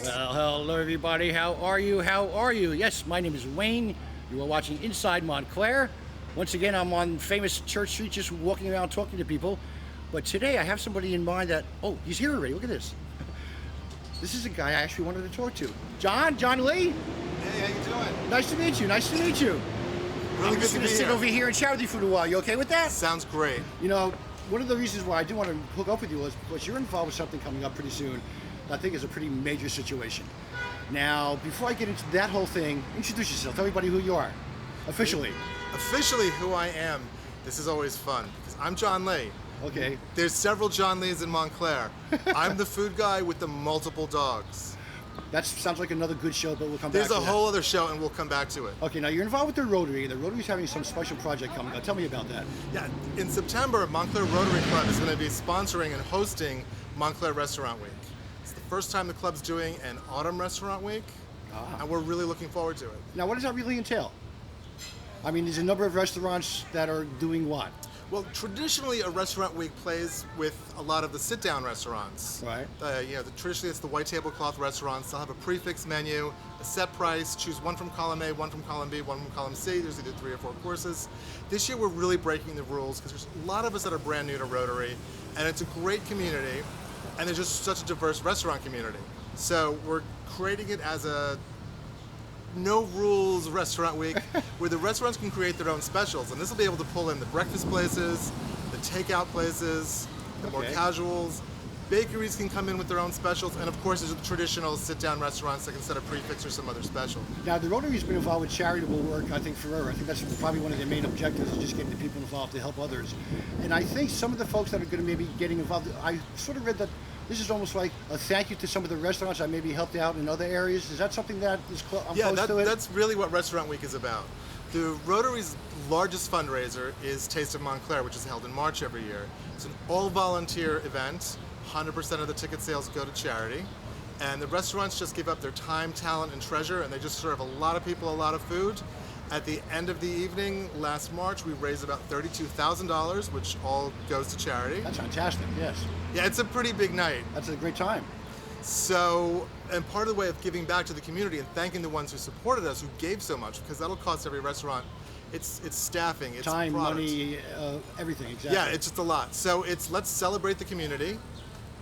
Well, hello everybody. How are you? How are you? Yes, my name is Wayne. You are watching Inside Montclair. Once again, I'm on famous Church Street just walking around talking to people. But today I have somebody in mind that, oh, he's here already. Look at this. This is a guy I actually wanted to talk to. John Lee? Hey, how you doing? Nice to meet you. Nice to meet you. Really I'm good just to going be to sit here. over here and chat with you for a while. You okay with that? Sounds great. You know, one of the reasons why I do want to hook up with you is because you're involved with something coming up pretty soon that I think is a pretty major situation. Now, before I get into that whole thing, introduce yourself. Tell everybody who you are, officially. Officially who I am, this is always fun, because I'm John Lee. Okay. There's several John Lees in Montclair. I'm the food guy with the multiple dogs. That sounds like another good show, but we'll come There's back to a that. whole other show, and we'll come back to it. Okay, now you're involved with the Rotary. The Rotary's having some special project coming up. Tell me about that. Yeah, in September, Montclair Rotary Club is going to be sponsoring and hosting Montclair Restaurant Week. It's the first time the club's doing an autumn restaurant week, and we're really looking forward to it. Now, what does that really entail? I mean, there's a number of restaurants that are doing what? Well, traditionally, a restaurant week plays with a lot of the sit-down restaurants. Right. Traditionally, it's the white tablecloth restaurants. They'll have a prefix menu, a set price. Choose one from column A, one from column B, one from column C. There's either 3 or 4 courses. This year, we're really breaking the rules because there's a lot of us that are brand new to Rotary, and it's a great community, and there's just such a diverse restaurant community. So we're creating it as a no rules restaurant week where the restaurants can create their own specials, and this will be able to pull in the breakfast places, the takeout places, the more Okay. casuals. Bakeries can come in with their own specials, and of course there's the traditional sit-down restaurants that can set a prefix or some other special. Now, the Rotary's been involved with charitable work, I think, forever. I think that's probably one of their main objectives, is just getting the people involved to help others. And I think some of the folks that are going to maybe getting involved, I sort of read that this is almost like a thank you to some of the restaurants that maybe helped out in other areas. Is that something that is close to it? That's really what Restaurant Week is about. The Rotary's largest fundraiser is Taste of Montclair, which is held in March every year. It's an all-volunteer event. 100% of the ticket sales go to charity. And the restaurants just give up their time, talent, and treasure, and they just serve a lot of people a lot of food. At the end of the evening, last March, we raised about $32,000, which all goes to charity. That's fantastic, yes. Yeah, it's a pretty big night. That's a great time. So, and part of the way of giving back to the community and thanking the ones who supported us, who gave so much, because that'll cost every restaurant, it's staffing, it's Time, product. money, everything, exactly. Yeah, it's just a lot. So it's let's celebrate the community,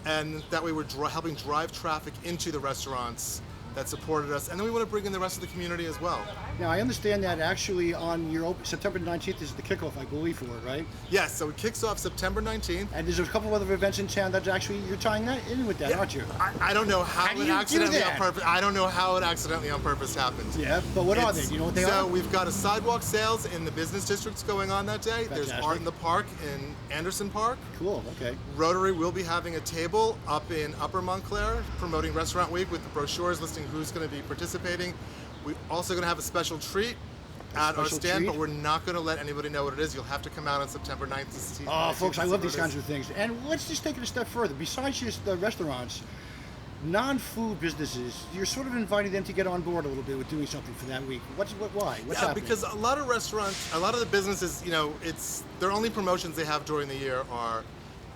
and that way we're helping drive traffic into the restaurants that supported us, and then we want to bring in the rest of the community as well. Now, I understand that actually on your September 19th is the kickoff, I believe, for it, right? Yes, so it kicks off September 19th. And there's a couple other events in town that actually you're tying that in with that, aren't you? I don't know how do it you do accidentally that? on purpose. I don't know how it accidentally on purpose happened. Yeah, but what are they? Do you know what they so are? So we've got a sidewalk sales in the business districts going on that day. There's Fantastic. art in the park in Anderson Park. Cool, okay. Rotary will be having a table up in Upper Montclair promoting Restaurant Week with the brochures listing who's going to be participating. We're also going to have a special treat at our special stand, treat? but we're not going to let anybody know what it is. You'll have to come out on September 9th to see. Oh, folks, I love these kinds of. of things. And let's just take it a step further. Besides just the restaurants, non-food businesses, you're sort of inviting them to get on board a little bit with doing something for that week. Why? What's happening? Because a lot of restaurants, a lot of the businesses, it's their only promotions they have during the year are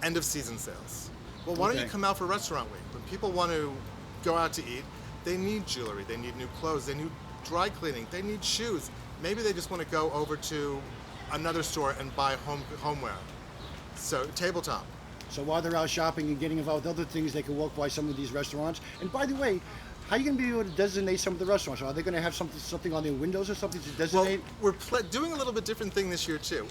end of season sales. Well, why don't Okay. you come out for Restaurant Week? When people want to go out to eat, they need jewelry, they need new clothes, they need dry cleaning, they need shoes. Maybe they just want to go over to another store and buy homeware. So tabletop. So while they're out shopping and getting involved with other things, they can walk by some of these restaurants. And by the way, how are you going to be able to designate some of the restaurants? Are they going to have something on their windows or something to designate? Well, we're doing a little bit different thing this year too.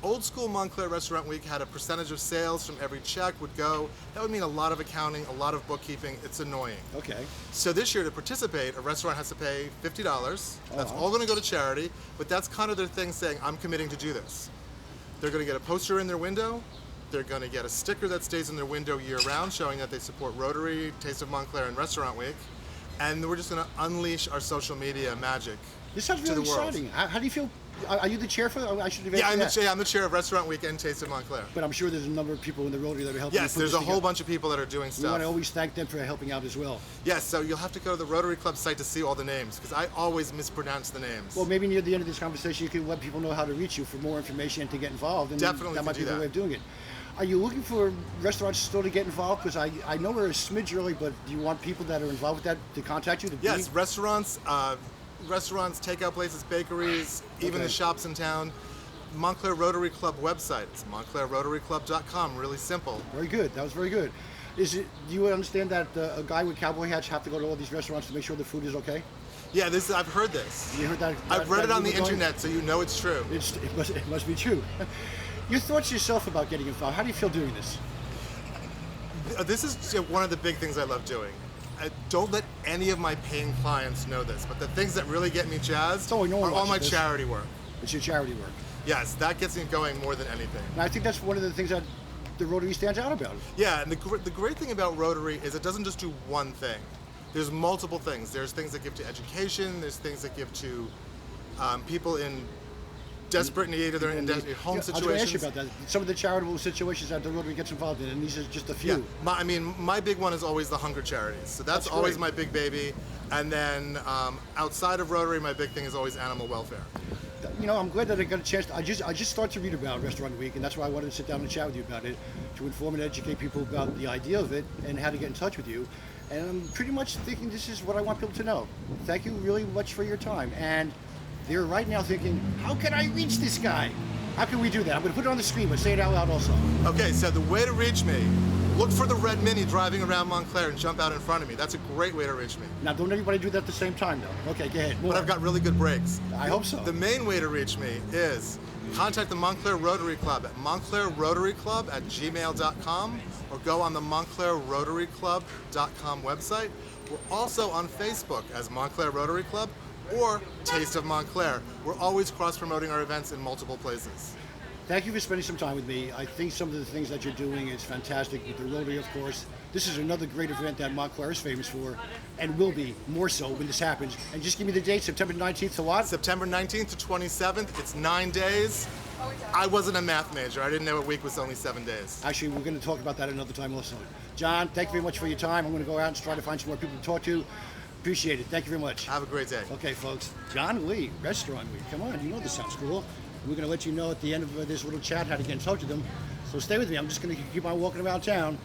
Old school Montclair Restaurant Week had a percentage of sales from every check would go. That would mean a lot of accounting, a lot of bookkeeping. It's annoying. Okay. So this year to participate, a restaurant has to pay $50. That's all going to go to charity, but that's kind of their thing saying, I'm committing to do this. They're going to get a poster in their window. They're going to get a sticker that stays in their window year round showing that they support Rotary, Taste of Montclair, and Restaurant Week. And we're just going to unleash our social media magic This sounds to really the world. exciting. How do you feel? Are you the chair for? I should have Yeah, asked you that. I'm the chair of Restaurant Week and Taste of Montclair. But I'm sure there's a number of people in the Rotary that are helping. Yes, you put there's this a whole together. bunch of people that are doing We stuff. want to always thank them for helping out as well. Yes, so you'll have to go to the Rotary Club site to see all the names, because I always mispronounce the names. Well, maybe near the end of this conversation, you can let people know how to reach you for more information and to get involved. And Definitely that might can be do the that. way of doing it. Are you looking for restaurants still to get involved? Because I know we're a smidge early, but do you want people that are involved with that to contact you? Yes, restaurants, takeout places, bakeries, even Okay. the shops in town. Montclair Rotary Club website. It's montclairrotaryclub.com. Really simple. Very good. That was very good. Do you understand that a guy with cowboy hats have to go to all these restaurants to make sure the food is okay? Yeah, I've heard this. You heard that? I've read it on the rumor going? internet, so you know it's true. It must be true. Your thoughts yourself about getting involved? How do you feel doing this? This is one of the big things I love doing. Don't let any of my paying clients know this, but the things that really get me jazzed Oh, no one are all watches my this. charity work. It's your charity work. Yes, that gets me going more than anything. And I think that's one of the things that the Rotary stands out about. Yeah, and the great thing about Rotary is it doesn't just do one thing. There's multiple things. There's things that give to education. There's things that give to people in desperate need of their home I was going to situations. ask you about that. Some of the charitable situations that the Rotary gets involved in, and these are just a few. Yeah, my big one is always the hunger charities. So that's always great. my big baby. And then outside of Rotary, my big thing is always animal welfare. You know, I'm glad that I got a chance. I just started to read about Restaurant Week, and that's why I wanted to sit down and chat with you about it, to inform and educate people about the idea of it and how to get in touch with you. And I'm pretty much thinking this is what I want people to know. Thank you really much for your time. And they're right now thinking, how can I reach this guy? How can we do that? I'm going to put it on the screen, but say it out loud also. Okay, so the way to reach me, look for the red Mini driving around Montclair and jump out in front of me. That's a great way to reach me. Now, don't everybody do that at the same time, though. Okay, go ahead. More. But I've got really good brakes. I hope so. The main way to reach me is contact the Montclair Rotary Club at montclairrotaryclub@gmail.com or go on the montclairrotaryclub.com website. We're also on Facebook as Montclair Rotary Club or Taste of Montclair. We're always cross-promoting our events in multiple places. Thank you for spending some time with me. I think some of the things that you're doing is fantastic with the Rotary, of course. This is another great event that Montclair is famous for and will be more so when this happens. And just give me the date, September 19th to what? September 19th to 27th. It's 9 days. I wasn't a math major. I didn't know a week was only 7 days. Actually, we're going to talk about that another time also. John, thank you very much for your time. I'm going to go out and try to find some more people to talk to. Appreciate it. Thank you very much. Have a great day. Okay, folks. John Lee, Restaurant Week. Come on, you know this sounds cool. We're going to let you know at the end of this little chat how to get in touch with them. So stay with me. I'm just going to keep on walking around town.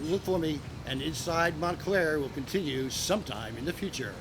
Look for me, and Inside Montclair will continue sometime in the future.